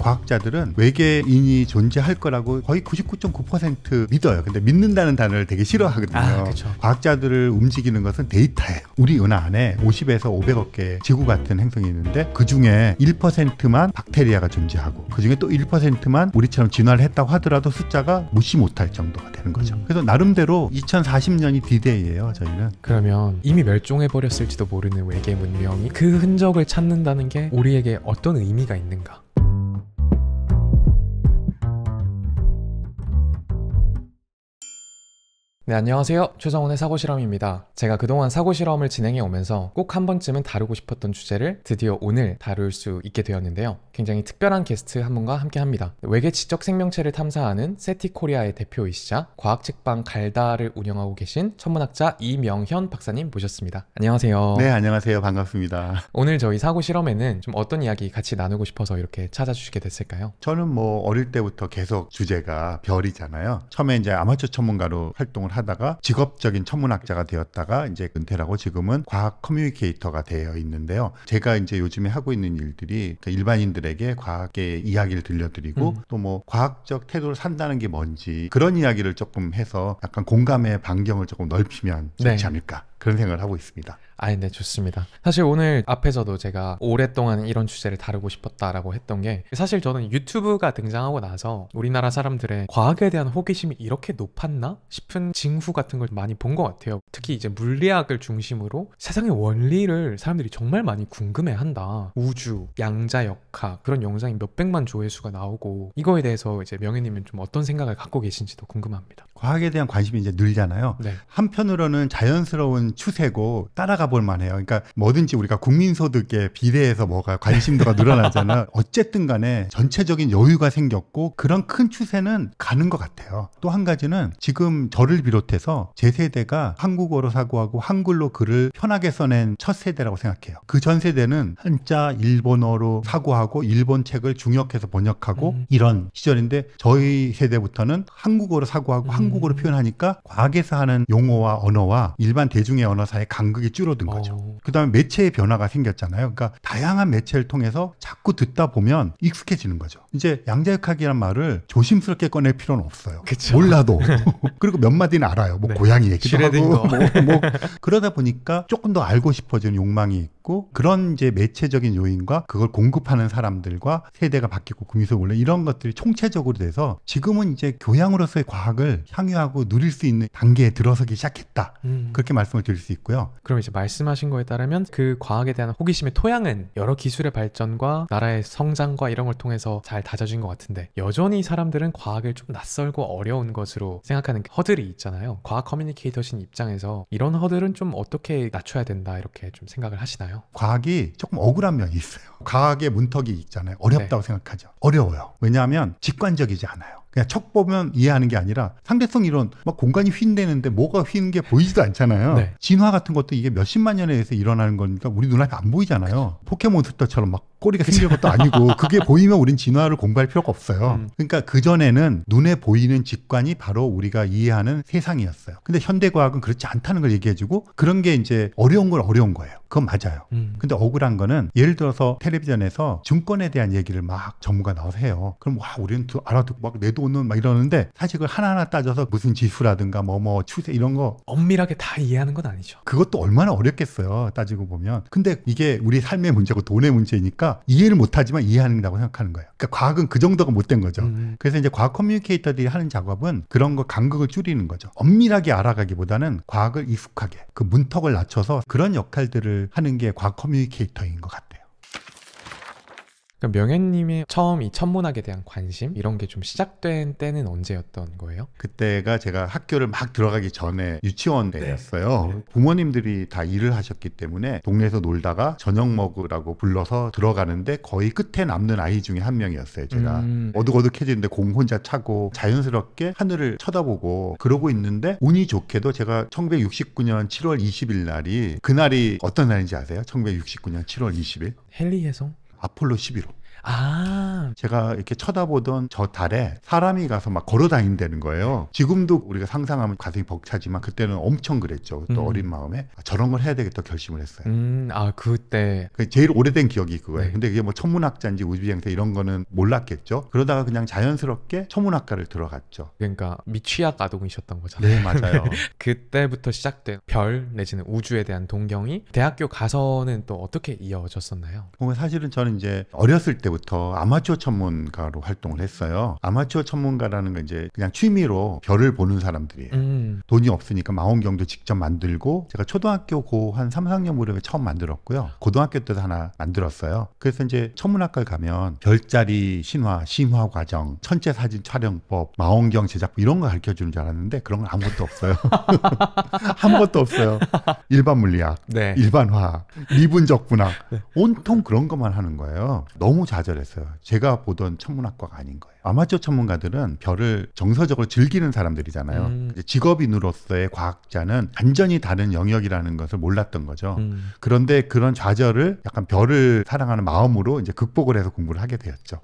과학자들은 외계인이 존재할 거라고 거의 99.9% 믿어요. 근데 믿는다는 단어를 되게 싫어하거든요. 과학자들을 움직이는 것은 데이터예요. 우리 은하 안에 50에서 500억 개 지구 같은 행성이 있는데 그 중에 1%만 박테리아가 존재하고 그 중에 또 1%만 우리처럼 진화를 했다고 하더라도 숫자가 무시 못할 정도가 되는 거죠. 그래서 나름대로 2040년이 D-Day예요. 저희는. 그러면 이미 멸종해버렸을지도 모르는 외계 문명이 그 흔적을 찾는다는 게 우리에게 어떤 의미가 있는가? 네, 안녕하세요. 최정원의 사고실험입니다. 제가 그동안 사고실험을 진행해 오면서 꼭 한 번쯤은 다루고 싶었던 주제를 드디어 오늘 다룰 수 있게 되었는데요. 굉장히 특별한 게스트 한 분과 함께 합니다. 외계 지적 생명체를 탐사하는 세티코리아의 대표이시자 과학 책방 갈다를 운영하고 계신 천문학자 이명현 박사님 모셨습니다. 안녕하세요. 네, 안녕하세요. 반갑습니다. 오늘 저희 사고실험에는 좀 어떤 이야기 같이 나누고 싶어서 이렇게 찾아주시게 됐을까요? 저는 뭐 어릴 때부터 계속 주제가 별이잖아요. 처음에 이제 아마추어 천문가로 활동을 하다가 직업적인 천문학자가 되었다가 이제 은퇴를 하고 지금은 과학 커뮤니케이터가 되어 있는데요. 제가 이제 요즘에 하고 있는 일들이 일반인들에게 과학의 이야기를 들려드리고 또 뭐 과학적 태도를 산다는 게 뭔지 그런 이야기를 조금 해서 약간 공감의 반경을 조금 넓히면 좋지 않을까 그런 생각을 하고 있습니다. 네, 좋습니다. 사실 오늘 앞에서도 제가 오랫동안 이런 주제를 다루고 싶었다라고 했던 게 사실 저는 유튜브가 등장하고 나서 우리나라 사람들의 과학에 대한 호기심이 이렇게 높았나 싶은 징후 같은 걸 많이 본 것 같아요. 특히 이제 물리학을 중심으로 세상의 원리를 사람들이 정말 많이 궁금해한다. 우주, 양자역학 그런 영상이 몇백만 조회수가 나오고 이거에 대해서 이제 명예님은 좀 어떤 생각을 갖고 계신지도 궁금합니다. 과학에 대한 관심이 이제 늘잖아요. 네. 한편으로는 자연스러운 추세고 따라가 볼 만해요. 그러니까 뭐든지 우리가 국민소득에 비례해서 뭐가 관심도가 늘어나잖아요. 어쨌든 간에 전체적인 여유가 생겼고 그런 큰 추세는 가는 것 같아요. 또 한 가지는 지금 저를 비롯해서 제 세대가 한국어로 사고하고 한글로 글을 편하게 써낸 첫 세대라고 생각해요. 그 전 세대는 한자 일본어로 사고하고 일본 책을 중역해서 번역하고 이런 시절인데 저희 세대부터는 한국어로 사고하고 한국어로 표현하니까 과학에서 하는 용어와 언어와 일반 대중의 언어 사이의 간극이 줄어든 거죠. 그 다음에 매체의 변화가 생겼잖아요. 그러니까 다양한 매체를 통해서 자꾸 듣다 보면 익숙해지는 거죠. 이제 양자역학이란 말을 조심스럽게 꺼낼 필요는 없어요. 그쵸. 몰라도. 그리고 몇 마디는 알아요. 뭐 고양이 얘기도 하고 뭐 그러다 보니까 조금 더 알고 싶어지는 욕망이 있고 그런 이제 매체적인 요인과 그걸 공급하는 사람들과 세대가 바뀌고 국민소득 원래 이런 것들이 총체적으로 돼서 지금은 이제 교양으로서의 과학을 향유하고 누릴 수 있는 단계에 들어서기 시작했다. 그렇게 말씀을 드릴 수 있고요. 그럼 이제 말씀하신 거에 따르면 그 과학에 대한 호기심의 토양은 여러 기술의 발전과 나라의 성장과 이런 걸 통해서 잘 다져진 것 같은데 여전히 사람들은 과학을 좀 낯설고 어려운 것으로 생각하는 허들이 있잖아요. 과학 커뮤니케이터신 입장에서 이런 허들은 좀 어떻게 낮춰야 된다 이렇게 좀 생각을 하시나요? 과학이 조금 억울한 면이 있어요. 과학의 문턱이 있잖아요. 어렵다고 생각하죠. 어려워요. 왜냐하면 직관적이지 않아요. 그냥 척 보면 이해하는 게 아니라 상대성 이론 막 공간이 휜대는데 뭐가 휜 게 보이지도 않잖아요. 진화 같은 것도 이게 몇십만 년에 의해서 일어나는 거니까 우리 눈앞에 안 보이잖아요. 포켓몬스터처럼 막 꼬리가 생긴 것도 아니고 그게 보이면 우린 진화를 공부할 필요가 없어요. 그러니까 그전에는 눈에 보이는 직관이 바로 우리가 이해하는 세상이었어요. 근데 현대과학은 그렇지 않다는 걸 얘기해주고 그런 게 이제 어려운 건 어려운 거예요. 그건 맞아요. 근데 억울한 거는 예를 들어서 텔레비전에서 증권에 대한 얘기를 막 전문가 나와서 해요. 그럼 와 우리는 알아듣고 막 내 돈은 막 이러는데 사실 그걸 하나하나 따져서 무슨 지수라든가 뭐 추세 이런 거 엄밀하게 다 이해하는 건 아니죠. 그것도 얼마나 어렵겠어요. 따지고 보면. 근데 이게 우리 삶의 문제고 돈의 문제니까 이해를 못하지만 이해한다고 생각하는 거예요. 그러니까 과학은 그 정도가 못된 거죠. 그래서 이제 과학 커뮤니케이터들이 하는 작업은 그런 거 간극을 줄이는 거죠. 엄밀하게 알아가기보다는 과학을 익숙하게 그 문턱을 낮춰서 그런 역할들을 하는 게 과학 커뮤니케이터인 것 같아요. 그럼 명예님이 처음 이 천문학에 대한 관심 이런 게 좀 시작된 때는 언제였던 거예요? 그때가 제가 학교를 막 들어가기 전에 유치원 때였어요. 부모님들이 다 일을 하셨기 때문에 동네에서 놀다가 저녁 먹으라고 불러서 들어가는데 거의 끝에 남는 아이 중에 한 명이었어요. 제가 어둑어둑해지는데 공 혼자 차고 자연스럽게 하늘을 쳐다보고 그러고 있는데 운이 좋게도 제가 1969년 7월 20일 날이 그날이 어떤 날인지 아세요? 1969년 7월 20일 헨리 해성? 아폴로 11호. 아, 제가 이렇게 쳐다보던 저 달에 사람이 가서 막 걸어 다닌다는 거예요. 지금도 우리가 상상하면 가슴이 벅차지만 그때는 엄청 그랬죠. 또 어린 마음에 저런 걸 해야 되겠다 결심을 했어요. 아, 그때. 그 제일 오래된 기억이 그거예요. 네. 근데 그게 뭐 천문학자인지 우주비행사 이런 거는 몰랐겠죠. 그러다가 그냥 자연스럽게 천문학과를 들어갔죠. 그러니까 미취학 아동이셨던 거잖아요. 네, 맞아요. 그때부터 시작된 별 내지는 우주에 대한 동경이 대학교 가서는 또 어떻게 이어졌었나요? 보면 사실은 저는 이제 어렸을 때부터 아마추어 천문가로 활동을 했어요. 아마추어 천문가라는 건 이제 그냥 취미로 별을 보는 사람들이에요. 돈이 없으니까 망원경도 직접 만들고, 제가 초등학교 고 한 3, 4학년 무렵에 처음 만들었고요. 고등학교 때도 하나 만들었어요. 그래서 이제 천문학과를 가면 별자리 신화, 심화 과정, 천체 사진 촬영법, 망원경 제작법 이런 거 가르쳐 주는 줄 알았는데 그런 건 아무것도 없어요. 한 것도 없어요. 일반 물리학, 네. 일반 화학, 미분적 분학, 온통 그런 것만 하는 거예요. 너무 좌절했어요. 제가 보던 천문학과가 아닌 거예요. 아마추어 천문가들은 별을 정서적으로 즐기는 사람들이잖아요. 이제 직업인으로서의 과학자는 완전히 다른 영역이라는 것을 몰랐던 거죠. 그런데 그런 좌절을 약간 별을 사랑하는 마음으로 이제 극복을 해서 공부를 하게 되었죠.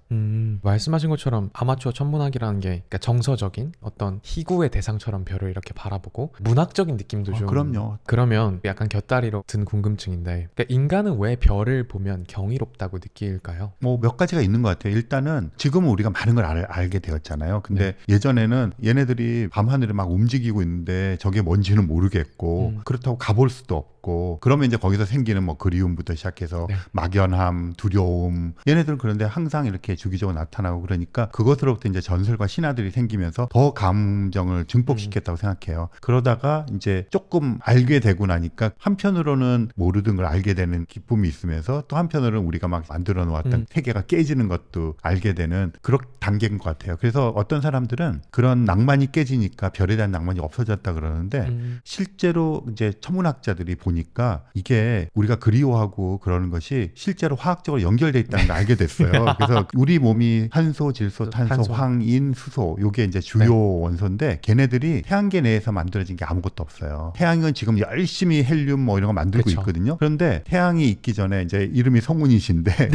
말씀하신 것처럼 아마추어 천문학이라는 게 그러니까 정서적인 어떤 희구의 대상처럼 별을 이렇게 바라보고 문학적인 느낌도 좀. 그럼요. 그러면 약간 곁다리로 든 궁금증인데, 그러니까 인간은 왜 별을 보면 경이롭다고 느낄까요? 뭐 몇 가지가 있는 것 같아요. 일단은 지금은 우리가 많은 걸 알게 되었잖아요. 근데 예전에는 얘네들이 밤하늘에 막 움직이고 있는데 저게 뭔지는 모르겠고 그렇다고 가볼 수도 없고, 그러면 이제 거기서 생기는 뭐 그리움부터 시작해서 막연함, 두려움, 얘네들은 그런데 항상 이렇게 주기적으로 나타나고 그러니까 그것으로부터 이제 전설과 신화들이 생기면서 더 감정을 증폭시켰다고 생각해요. 그러다가 이제 조금 알게 되고 나니까 한편으로는 모르던 걸 알게 되는 기쁨이 있으면서 또 한편으로는 우리가 막 만들어 놓았던 세계가 깨지는 것도 알게 되는 그런 단계인 것 같아요. 그래서 어떤 사람들은 그런 낭만이 깨지니까 별에 대한 낭만이 없어졌다 그러는데 실제로 이제 천문학자들이 보니까 이게 우리가 그리워하고 그러는 것이 실제로 화학적으로 연결돼 있다는 걸 알게 됐어요. 그래서 우리 몸이 산소, 질소, 탄소, 황인, 수소 요게 이제 주요 원소인데 걔네들이 태양계 내에서 만들어진 게 아무것도 없어요. 태양은 지금 열심히 헬륨 뭐 이런 거 만들고 있거든요. 그런데 태양이 있기 전에 이제 이름이 성운이신데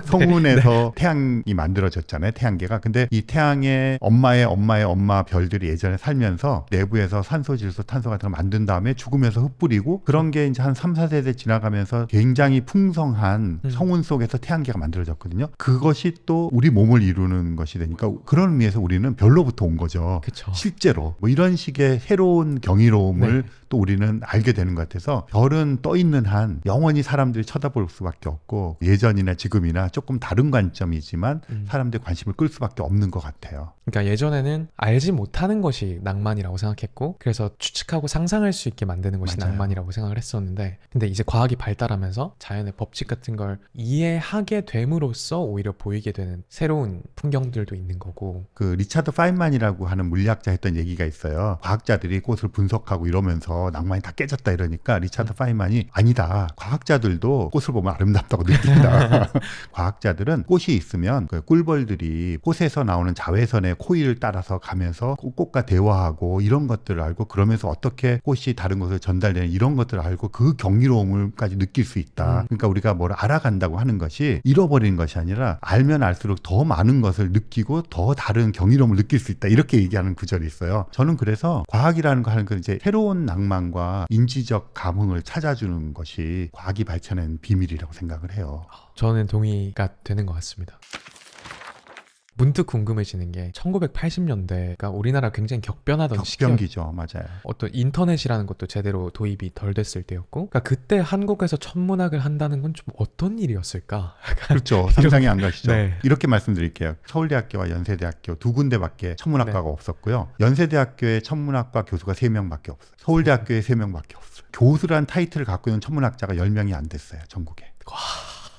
성운에서 태양이 만들어졌잖아요. 태양계가. 근데 이 태양의 엄마의 엄마 별들이 예전에 살면서 내부에서 산소, 질소, 탄소 같은 걸 만든 다음에 죽으면서 흩뿌리고 그런 게 이제 한 3, 4세대 지나가면서 굉장히 풍성한 성운 속에서 태양계가 만들어졌거든요. 그것이 또 우리 몸을 이루는 것이 되니까 그런 의미에서 우리는 별로부터 온 거죠. 그쵸. 실제로 뭐 이런 식의 새로운 경이로움을 또 우리는 알게 되는 것 같아서 별은 떠 있는 한 영원히 사람들이 쳐다볼 수밖에 없고 예전이나 지금이나 조금 다른 관점이지만 사람들의 관심을 끌 수밖에 없는 것 같아요. 그러니까 예전에는 알지 못하는 것이 낭만이라고 생각했고 그래서 추측하고 상상할 수 있게 만드는 것이 맞아요. 낭만이라고 생각을 했었는데, 근데 이제 과학이 발달하면서 자연의 법칙 같은 걸 이해하게 됨으로써 오히려 보이게 되는 새로운 풍경들도 있는 거고. 그 리차드 파인만이라고 하는 물리학자 했던 얘기가 있어요. 과학자들이 꽃을 분석하고 이러면서 낭만이 다 깨졌다 이러니까 리차드 파인만이 아니다. 과학자들도 꽃을 보면 아름답다고 느낀다. 과학자들은 꽃이 있으면 그 꿀벌들이 꽃에서 나오는 자외선의 코일을 따라서 가면서 꽃과 대화하고 이런 것들을 알고 그러면서 어떻게 꽃이 다른 곳에 전달되는 이런 것들을 알고 그 경이로움을까지 느낄 수 있다. 그러니까 우리가 뭘 알아간다고 하는 것이 잃어버리는 것이 아니라 알면 알수록 더 많은 것을 느끼고 더 다른 경이로움을 느낄 수 있다. 이렇게 얘기하는 구절이 있어요. 저는 그래서 과학이라는 거 하는 건 이제 새로운 낭만과 인지적 감흥을 찾아주는 것이 과학이 발전한 비밀이라고 생각을 해요. 저는 동의가 되는 것 같습니다. 문득 궁금해지는 게 1980년대가 우리나라 굉장히 격변하던 시기였죠. 격변기죠. 맞아요. 어떤 인터넷이라는 것도 제대로 도입이 덜 됐을 때였고, 그러니까 그때 한국에서 천문학을 한다는 건 좀 어떤 일이었을까? 그렇죠. 상상이 안 가시죠. 네. 이렇게 말씀드릴게요. 서울대학교와 연세대학교 두 군데밖에 천문학과가 없었고요. 연세대학교에 천문학과 교수가 3명밖에 없어요. 서울대학교에 3명밖에 없어요. 교수란 타이틀을 갖고 있는 천문학자가 10명이 안 됐어요. 전국에.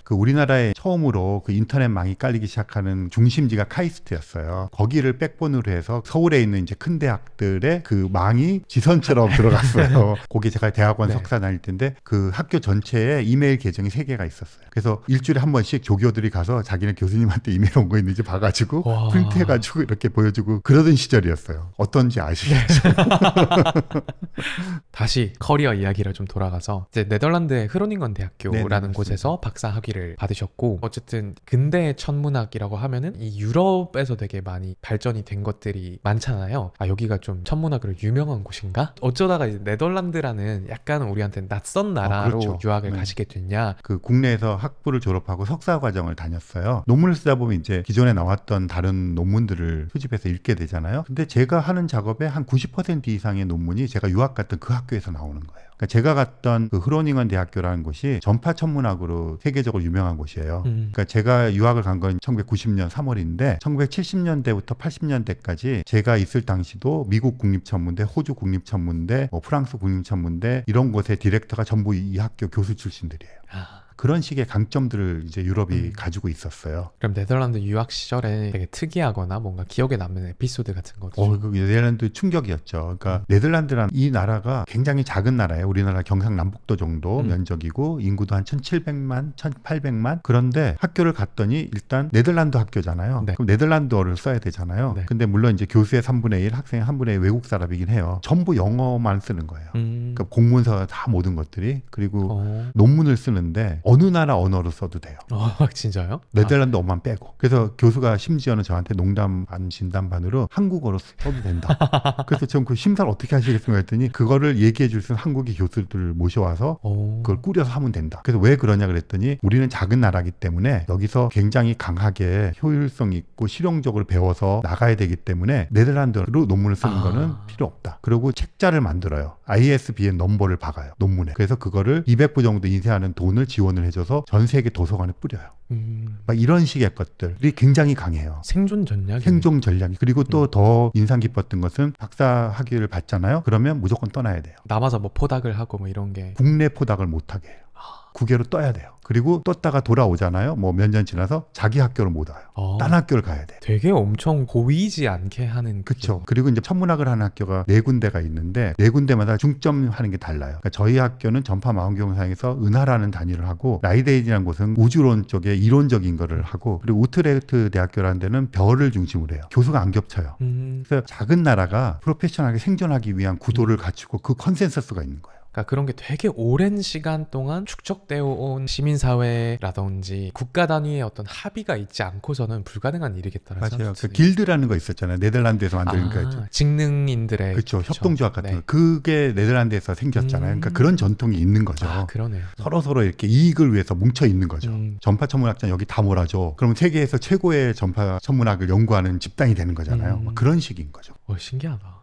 그 우리나라에 처음으로 그 인터넷망이 깔리기 시작하는 중심지가 카이스트였어요. 거기를 백본으로 해서 서울에 있는 이제 큰 대학들의 그 망이 지선처럼 들어갔어요. 거기 제가 대학원 석사 다닐 텐데 그 학교 전체에 이메일 계정이 3개가 있었어요. 그래서 일주일에 한 번씩 조교들이 가서 자기네 교수님한테 이메일 온 거 있는지 봐가지고 프린트해가지고 이렇게 보여주고 그러던 시절이었어요. 어떤지 아시겠죠? 다시 커리어 이야기를 좀 돌아가서 이제 네덜란드의 흐로닝건 대학교라는 네네, 곳에서 박사학위를 학위를 받으셨고 어쨌든 근대 천문학이라고 하면은 이 유럽에서 되게 많이 발전이 된 것들이 많잖아요. 아 여기가 좀 천문학으로 유명한 곳인가? 어쩌다가 이제 네덜란드라는 약간 우리한테 낯선 나라로 그렇죠. 유학을 네. 가시게 됐냐? 그 국내에서 학부를 졸업하고 석사 과정을 다녔어요. 논문을 쓰다 보면 이제 기존에 나왔던 다른 논문들을 수집해서 읽게 되잖아요. 근데 제가 하는 작업의 한 90% 이상의 논문이 제가 유학 갔던 그 학교에서 나오는 거예요. 그러니까 제가 갔던 그 흐로닝은 대학교라는 곳이 전파 천문학으로 세계적으로 유명한 곳이에요. 그러니까 제가 유학을 간 건 1990년 3월인데 1970년대부터 80년대까지 제가 있을 당시도 미국 국립천문대, 호주 국립천문대, 프랑스 국립천문대 이런 곳의 디렉터가 전부 이 학교 교수 출신들이에요. 그런 식의 강점들을 이제 유럽이 가지고 있었어요. 그럼 네덜란드 유학 시절에 되게 특이하거나 뭔가 기억에 남는 에피소드 같은 것도 그 네덜란드 충격이었죠. 그러니까 네덜란드란 이 나라가 굉장히 작은 나라예요. 우리나라 경상남북도 정도 면적이고 인구도 한 1,700만, 1,800만. 그런데 학교를 갔더니 일단 네덜란드 학교잖아요. 네. 그럼 네덜란드어를 써야 되잖아요. 네. 근데 물론 이제 교수의 3분의 1, 학생의 3분의 1 외국 사람이긴 해요. 전부 영어만 쓰는 거예요. 그러니까 공문서 다 모든 것들이. 그리고 논문을 쓰는데 어느 나라 언어로 써도 돼요. 진짜요? 네덜란드어만 빼고. 그래서 교수가 심지어는 저한테 농담 반 진담 반으로 한국어로 써도 된다. 그래서 전 그 심사를 어떻게 하시겠습니까 했더니 그거를 얘기해 줄 수 있는 한국의 교수들을 모셔와서 그걸 꾸려서 하면 된다. 그래서 왜 그러냐 그랬더니 우리는 작은 나라이기 때문에 여기서 굉장히 강하게 효율성 있고 실용적으로 배워서 나가야 되기 때문에 네덜란드어로 논문을 쓰는 거는 필요 없다. 그리고 책자를 만들어요. ISBN 넘버를 박아요. 논문에. 그래서 그거를 200부 정도 인쇄하는 돈을 지원을 해줘서 전 세계 도서관에 뿌려요. 막 이런 식의 것들이 굉장히 강해요. 생존 전략이. 생존 전략이. 그리고 또 더 인상 깊었던 것은 박사 학위를 받잖아요. 그러면 무조건 떠나야 돼요. 남아서 뭐 포닥을 하고 뭐 이런 게. 국내 포닥을 못하게 해요. 국외로 떠야 돼요. 그리고 떴다가 돌아오잖아요. 뭐 몇 년 지나서 자기 학교를 못 와요. 딴 학교를 가야 돼. 되게 엄청 보이지 않게 하는. 그렇죠. 그리고 이제 천문학을 하는 학교가 4군데가 있는데 4군데마다 중점하는 게 달라요. 그러니까 저희 학교는 전파 망원경상에서 은하라는 단위를 하고 라이데이지라는 곳은 우주론 쪽에 이론적인 거를 하고 그리고 우트레흐트 대학교라는 데는 별을 중심으로 해요. 교수가 안 겹쳐요. 그래서 작은 나라가 프로페셔널하게 생존하기 위한 구도를 갖추고 그 컨센서스가 있는 거예요. 그러니까 그런 게 되게 오랜 시간 동안 축적되어 온 시민사회라든지 국가 단위의 어떤 합의가 있지 않고서는 불가능한 일이겠다는 맞아요. 생각이 그 드네요. 길드라는 거 있었잖아요. 네덜란드에서 만든 거 있죠. 직능인들의. 그렇죠. 협동조합 같은 네. 거. 그게 네덜란드에서 생겼잖아요. 그러니까 그런 전통이 있는 거죠. 그러네요. 서로 이렇게 이익을 위해서 뭉쳐 있는 거죠. 전파 천문학자 여기 다 몰아줘. 그러면 세계에서 최고의 전파 천문학을 연구하는 집단이 되는 거잖아요. 막 그런 식인 거죠. 신기하다.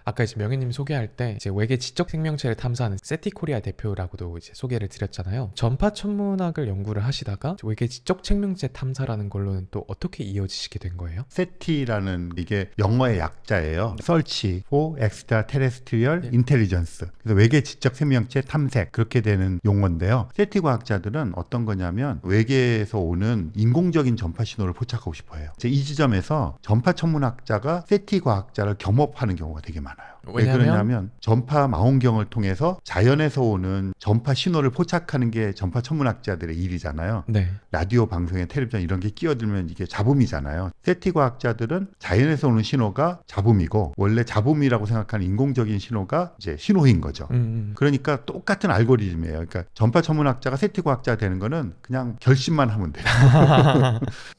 아까 이제 명예님 소개할 때 이제 외계 지적 생명체를 탐사하는 세티코리아 대표라고도 이제 소개를 드렸잖아요. 전파 천문학을 연구를 하시다가 외계 지적 생명체 탐사라는 걸로는 또 어떻게 이어지시게 된 거예요? 세티라는 이게 영어의 약자예요. Search for Extraterrestrial Intelligence. 그래서 외계 지적 생명체 탐색 그렇게 되는 용어인데요. 세티 과학자들은 어떤 거냐면 외계에서 오는 인공적인 전파 신호를 포착하고 싶어해요. 이 지점에서 전파 천문학자가 세티 과학자를 겸업하는 경우가 되게 많아요. 왜 그러냐면 전파 망원경을 통해서 자연에서 오는 전파 신호를 포착하는 게 전파 천문학자들의 일이잖아요. 네. 라디오 방송에 텔레비전 이런 게 끼어들면 이게 잡음이잖아요. 세티 과학자들은 자연에서 오는 신호가 잡음이고 원래 잡음이라고 생각하는 인공적인 신호가 이제 신호인 거죠. 그러니까 똑같은 알고리즘이에요. 그러니까 전파 천문학자가 세티 과학자가 되는 거는 그냥 결심만 하면 돼요.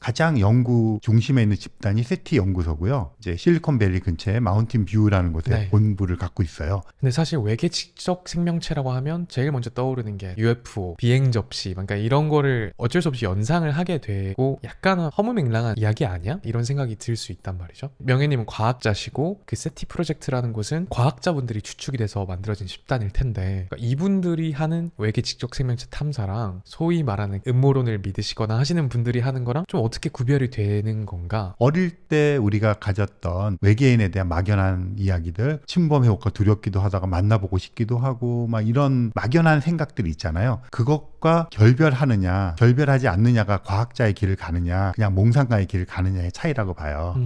가장 연구 중심에 있는 집단이 세티 연구소고요. 이제 실리콘밸리 근처에 마운틴 뷰라는 곳에 네. 본부를 갖고 있어요. 근데 사실 외계 지적 생명체라고 하면 제일 먼저 떠오르는 게 UFO, 비행 접시, 그러니까 이런 거를 어쩔 수 없이 연상을 하게 되고 약간 허무맹랑한 이야기 아니야? 이런 생각이 들 수 있단 말이죠. 명예님은 과학자시고 그 세티 프로젝트라는 곳은 과학자분들이 주축이 돼서 만들어진 집단일 텐데 그러니까 이분들이 하는 외계 지적 생명체 탐사랑 소위 말하는 음모론을 믿으시거나 하시는 분들이 하는 거랑 좀 어떻게 구별이 되는 건가? 어릴 때 우리가 가졌던 외계인에 대한 막연한 이야기들 침범해올까 두렵기도 하다가 만나보고 싶기도 하고 막 이런 막연한 생각들이 있잖아요. 그것과 결별하느냐 결별하지 않느냐가 과학자의 길을 가느냐 그냥 몽상가의 길을 가느냐의 차이라고 봐요.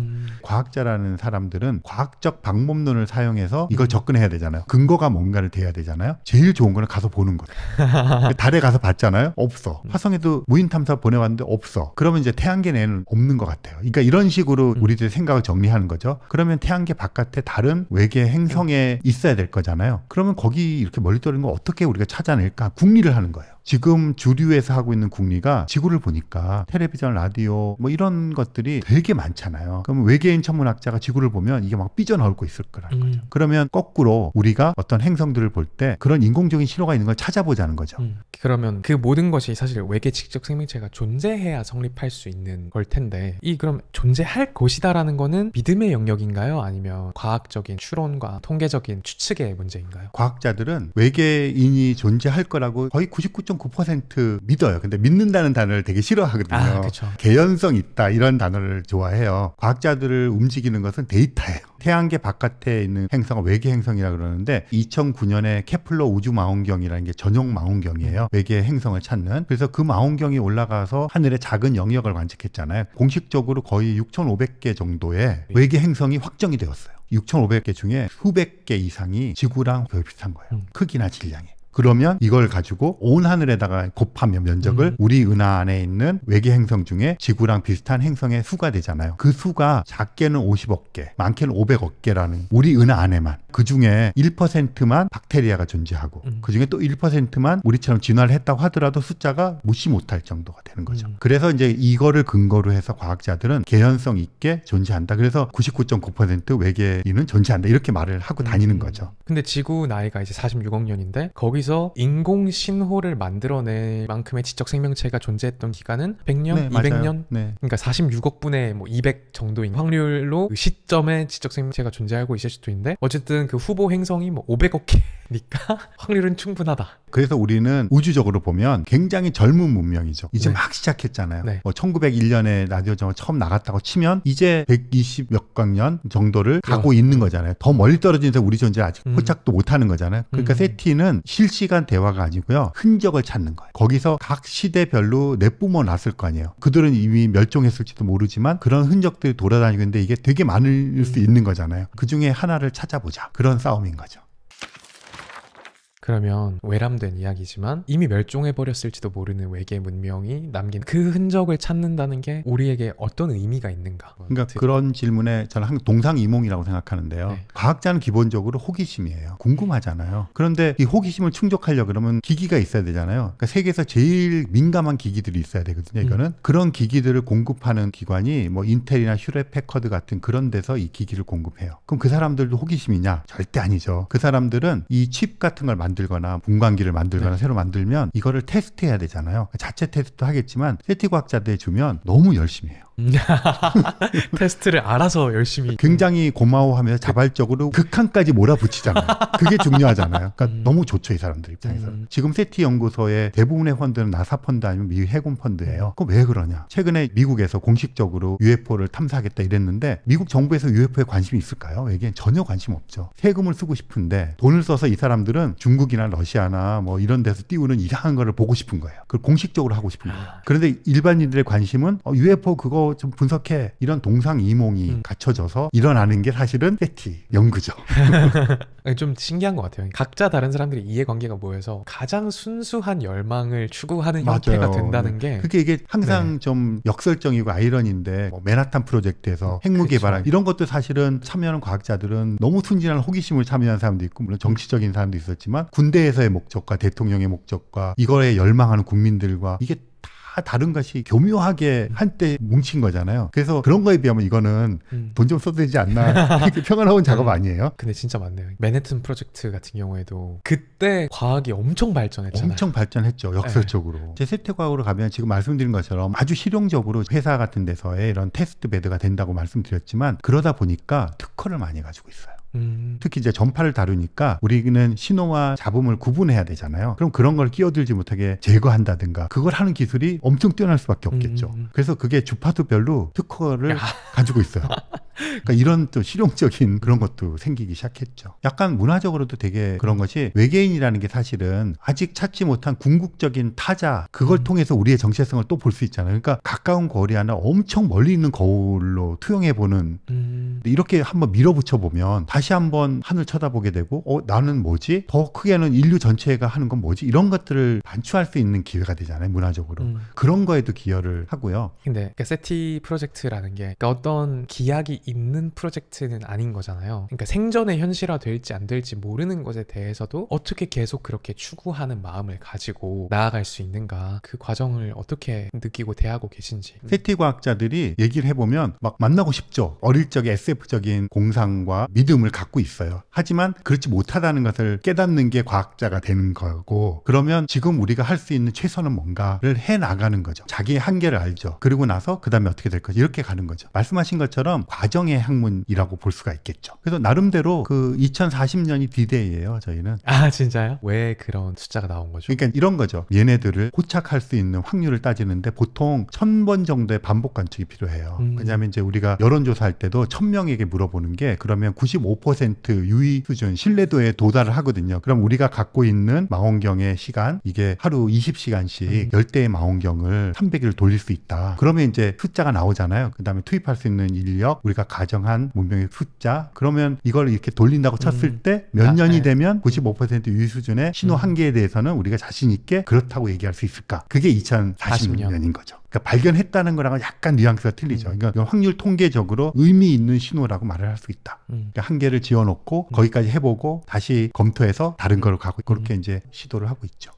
과학자라는 사람들은 과학적 방법론을 사용해서 이걸 접근해야 되잖아요. 근거가 뭔가를 대야 되잖아요. 제일 좋은 거는 가서 보는 거예요. 달에 가서 봤잖아요. 없어. 화성에도 무인 탐사 보내왔는데 없어. 그러면 이제 태양계 내에는 없는 것 같아요. 그러니까 이런 식으로 우리들의 생각을 정리하는 거죠. 그러면 태양계 바깥에 다른 외계 행성에 있어야 될 거잖아요. 그러면 거기 이렇게 멀리 떨어진 거 어떻게 우리가 찾아낼까 궁리를 하는 거예요. 지금 주류에서 하고 있는 궁리가 지구를 보니까 텔레비전, 라디오 뭐 이런 것들이 되게 많잖아요. 그럼 외계인 천문학자가 지구를 보면 이게 막 삐져나오고 있을 거라는 거죠. 그러면 거꾸로 우리가 어떤 행성들을 볼 때 그런 인공적인 신호가 있는 걸 찾아보자는 거죠. 그러면 그 모든 것이 사실 외계 지적 생명체가 존재해야 성립할 수 있는 걸 텐데, 이 그럼 존재할 것이다라는 거는 믿음의 영역인가요? 아니면 과학적인 추론과 통계적인 추측의 문제인가요? 과학자들은 외계인이 존재할 거라고 거의 99.9% 믿어요. 근데 믿는다는 단어를 되게 싫어하거든요. 그렇죠. 개연성 있다 이런 단어를 좋아해요. 과학자들을 움직이는 것은 데이터예요. 태양계 바깥에 있는 행성을 외계 행성이라 그러는데 2009년에 케플러 우주 망원경이라는 게 전용 망원경이에요. 외계 행성을 찾는. 그래서 그 망원경이 올라가서 하늘의 작은 영역을 관측했잖아요. 공식적으로 거의 6,500개 정도의 외계 행성이 확정이 되었어요. 6,500개 중에 수백 개 이상이 지구랑 거의 비슷한 거예요. 크기나 질량이. 그러면 이걸 가지고 온 하늘에다가 곱하면 면적을 우리 은하 안에 있는 외계 행성 중에 지구랑 비슷한 행성의 수가 되잖아요. 그 수가 작게는 50억 개, 많게는 500억 개라는 우리 은하 안에만. 그 중에 1%만 박테리아가 존재하고 그 중에 또 1%만 우리처럼 진화를 했다고 하더라도 숫자가 무시 못할 정도가 되는 거죠. 그래서 이제 이거를 근거로 해서 과학자들은 개연성 있게 존재한다. 그래서 99.9% 외계인은 존재한다. 이렇게 말을 하고 다니는 거죠. 근데 지구 나이가 이제 46억 년인데 거기서 인공 신호를 만들어낼 만큼의 지적 생명체가 존재했던 기간은 100년, 네, 200년. 네. 그러니까 46억 분의 뭐 200 정도인 확률로 그 시점에 지적 생명체가 존재하고 있을 수도 있는데, 어쨌든 그 후보 행성이 뭐 500억 개니까 확률은 충분하다. 그래서 우리는 우주적으로 보면 굉장히 젊은 문명이죠. 이제 네. 막 시작했잖아요. 네. 뭐 1901년에 라디오 정을 처음 나갔다고 치면 이제 120몇 광년 정도를 가고 있는 거잖아요. 더 멀리 떨어진 데서 우리 존재를 아직 포착도 못하는 거잖아요. 그러니까 세티는 실시간 대화가 아니고요. 흔적을 찾는 거예요. 거기서 각 시대별로 내뿜어 놨을 거 아니에요. 그들은 이미 멸종했을지도 모르지만 그런 흔적들이 돌아다니고 있는데 이게 되게 많을 수 있는 거잖아요. 그중에 하나를 찾아보자. 그런 싸움인 거죠. 그러면 외람된 이야기지만 이미 멸종해버렸을지도 모르는 외계 문명이 남긴 그 흔적을 찾는다는 게 우리에게 어떤 의미가 있는가? 그러니까 그런 질문에 저는 항상 동상이몽이라고 생각하는데요. 네. 과학자는 기본적으로 호기심이에요. 궁금하잖아요. 그런데 이 호기심을 충족하려고 그러면 기기가 있어야 되잖아요. 그러니까 세계에서 제일 민감한 기기들이 있어야 되거든요. 이거는 그런 기기들을 공급하는 기관이 뭐 인텔이나 휴렛패커드 같은 그런 데서 이 기기를 공급해요. 그럼 그 사람들도 호기심이냐? 절대 아니죠. 그 사람들은 이 칩 같은 걸 만들거나 분광기를 만들거나 새로 만들면 이거를 테스트해야 되잖아요. 자체 테스트도 하겠지만 세티 과학자들에 주면 너무 열심히 해요. 테스트를 알아서 열심히. 굉장히 고마워하면서 자발적으로 극한까지 몰아붙이잖아요. 그게 중요하잖아요. 그러니까 너무 좋죠, 이 사람들 입장에서. 지금 세티 연구소의 대부분의 펀드는 나사 펀드 아니면 미 해군 펀드예요. 그럼 왜 그러냐? 최근에 미국에서 공식적으로 UFO를 탐사하겠다 이랬는데 미국 정부에서 UFO에 관심이 있을까요? 이게 전혀 관심 없죠. 세금을 쓰고 싶은데 돈을 써서 이 사람들은 중국이나 러시아나 뭐 이런 데서 띄우는 이상한 거를 보고 싶은 거예요. 그걸 공식적으로 하고 싶은 거예요. 그런데 일반인들의 관심은 UFO 그거 좀 분석해. 이런 동상이몽이 갖춰져서 일어나는 게 사실은 세티 연구죠. 좀 신기한 것 같아요. 각자 다른 사람들이 이해관계가 모여서 가장 순수한 열망을 추구하는 형태가 된다는 게, 그게 이게 항상 네. 좀 역설적이고 아이러니인데 뭐 맨하탄 프로젝트에서 핵무 개발한 이런 것도 사실은 참여하는 과학자들은 너무 순진한 호기심을 참여한 사람도 있고 물론 정치적인 사람도 있었지만 군대에서의 목적과 대통령의 목적과 이거에 열망하는 국민들과 이게 다 다른 것이 교묘하게 한때 뭉친 거잖아요. 그래서 그런 거에 비하면 이거는 돈 좀 써도 되지 않나 이렇게 평안하는 작업 아니에요? 근데 진짜 많네요. 맨해튼 프로젝트 같은 경우에도 그때 과학이 엄청 발전했잖아요. 엄청 발전했죠. 역설적으로. 네. 제 세태과학으로 가면 지금 말씀드린 것처럼 아주 실용적으로 회사 같은 데서의 이런 테스트 베드가 된다고 말씀드렸지만 그러다 보니까 특허를 많이 가지고 있어요. 특히 이제 전파를 다루니까 우리는 신호와 잡음을 구분해야 되잖아요. 그럼 그런 걸 끼어들지 못하게 제거한다든가 그걸 하는 기술이 엄청 뛰어날 수밖에 없겠죠. 그래서 그게 주파수별로 특허를 가지고 있어요. 그러니까 이런 또 실용적인 그런 것도 생기기 시작했죠. 약간 문화적으로도 되게 그런 것이 외계인이라는 게 사실은 아직 찾지 못한 궁극적인 타자 그걸 통해서 우리의 정체성을 또 볼 수 있잖아요. 그러니까 가까운 거리 하나 엄청 멀리 있는 거울로 투영해보는 이렇게 한번 밀어붙여 보면 다시 한번 하늘 쳐다보게 되고 나는 뭐지? 더 크게는 인류 전체가 하는 건 뭐지? 이런 것들을 반추할 수 있는 기회가 되잖아요. 문화적으로. 그런 거에도 기여를 하고요. 근데 그러니까 세티 프로젝트라는 게 그러니까 어떤 기약이 있는 프로젝트는 아닌 거잖아요. 그러니까 생전에 현실화 될지 안 될지 모르는 것에 대해서도 어떻게 계속 그렇게 추구하는 마음을 가지고 나아갈 수 있는가, 그 과정을 어떻게 느끼고 대하고 계신지. 세티 과학자들이 얘기를 해보면 막 만나고 싶죠. 어릴 적에 SF적인 공상과 믿음을 갖고 있어요. 하지만 그렇지 못하다는 것을 깨닫는 게 과학자가 되는 거고, 그러면 지금 우리가 할 수 있는 최선은 뭔가를 해나가는 거죠. 자기의 한계를 알죠. 그리고 나서 그 다음에 어떻게 될 거지, 이렇게 가는 거죠. 말씀하신 것처럼 과정의 학문이라고 볼 수가 있겠죠. 그래서 나름대로 그 2040년이 D-Day예요. 저희는. 아 진짜요? 왜 그런 숫자가 나온 거죠? 그러니까 이런 거죠. 얘네들을 포착할 수 있는 확률을 따지는데 보통 1000번 정도의 반복 관측이 필요해요. 왜냐하면 이제 우리가 여론조사할 때도 1000명에게 물어보는 게 그러면 95% 유의 수준, 신뢰도에 도달을 하거든요. 그럼 우리가 갖고 있는 망원경의 시간, 이게 하루 20시간씩 10대의 망원경을 300일을 돌릴 수 있다. 그러면 이제 숫자가 나오잖아요. 그 다음에 투입할 수 있는 인력, 우리가 가정한 문명의 숫자, 그러면 이걸 이렇게 돌린다고 쳤을 때 몇 년이 되면 95% 유의 수준의 신호 한계에 대해서는 우리가 자신 있게 그렇다고 얘기할 수 있을까? 그게 2040년인 거죠. 그러니까 발견했다는 거랑은 약간 뉘앙스가 틀리죠. 그러니까 확률 통계적으로 의미 있는 신호라고 말을 할 수 있다. 그러니까 한계를 지어놓고 거기까지 해보고 다시 검토해서 다른 걸로 가고 그렇게 이제 시도를 하고 있죠.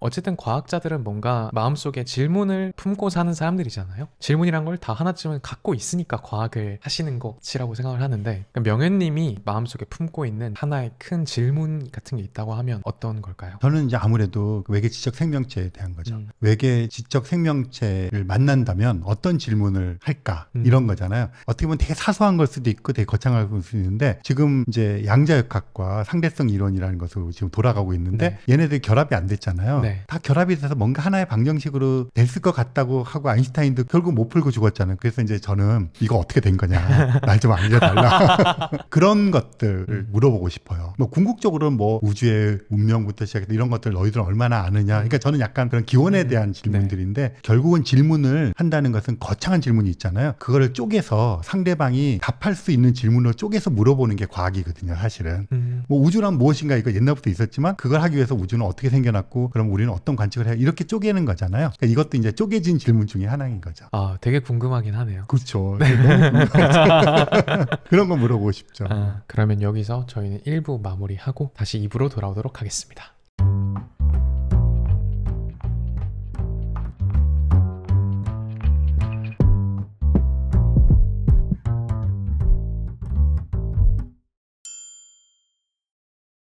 어쨌든 과학자들은 뭔가 마음속에 질문을 품고 사는 사람들이잖아요. 질문이란 걸 다 하나쯤은 갖고 있으니까 과학을 하시는 것이라고 생각을 하는데, 그러니까 명현님이 마음속에 품고 있는 하나의 큰 질문 같은 게 있다고 하면 어떤 걸까요? 저는 이제 아무래도 외계 지적 생명체에 대한 거죠. 외계 지적 생명체를 만난다면 어떤 질문을 할까, 이런 거잖아요. 어떻게 보면 되게 사소한 걸 수도 있고 되게 거창할 수도 있는데, 지금 이제 양자역학과 상대성 이론이라는 것으로 지금 돌아가고 있는데 얘네들이 결합이 안 됐잖아요. 다 결합이 돼서 뭔가 하나의 방정식으로 됐을 것 같다고 하고 아인슈타인도 결국 못 풀고 죽었잖아요. 그래서 이제 저는 이거 어떻게 된 거냐, 날 좀 알려달라. 그런 것들을 물어보고 싶어요. 뭐 궁극적으로는 뭐 우주의 운명부터 시작해서 이런 것들 너희들은 얼마나 아느냐. 그러니까 저는 약간 그런 기원에 대한 질문들인데 결국은 질문을 한다는 것은 거창한 질문이 있잖아요. 그거를 쪼개서 상대방이 답할 수 있는 질문으로 쪼개서 물어보는 게 과학이거든요. 사실은 뭐 우주란 무엇인가 이거 옛날부터 있었지만 그걸 하기 위해서 우주는 어떻게 생겨났고 그럼 우리는 어떤 관측을 해요? 이렇게 쪼개는 거잖아요. 그러니까 이것도 이제 쪼개진 질문 중에 하나인 거죠. 아, 되게 궁금하긴 하네요. 그렇죠. 너무 그런 거 물어보고 싶죠. 그러면 여기서 저희는 1부 마무리하고 다시 2부로 돌아오도록 하겠습니다.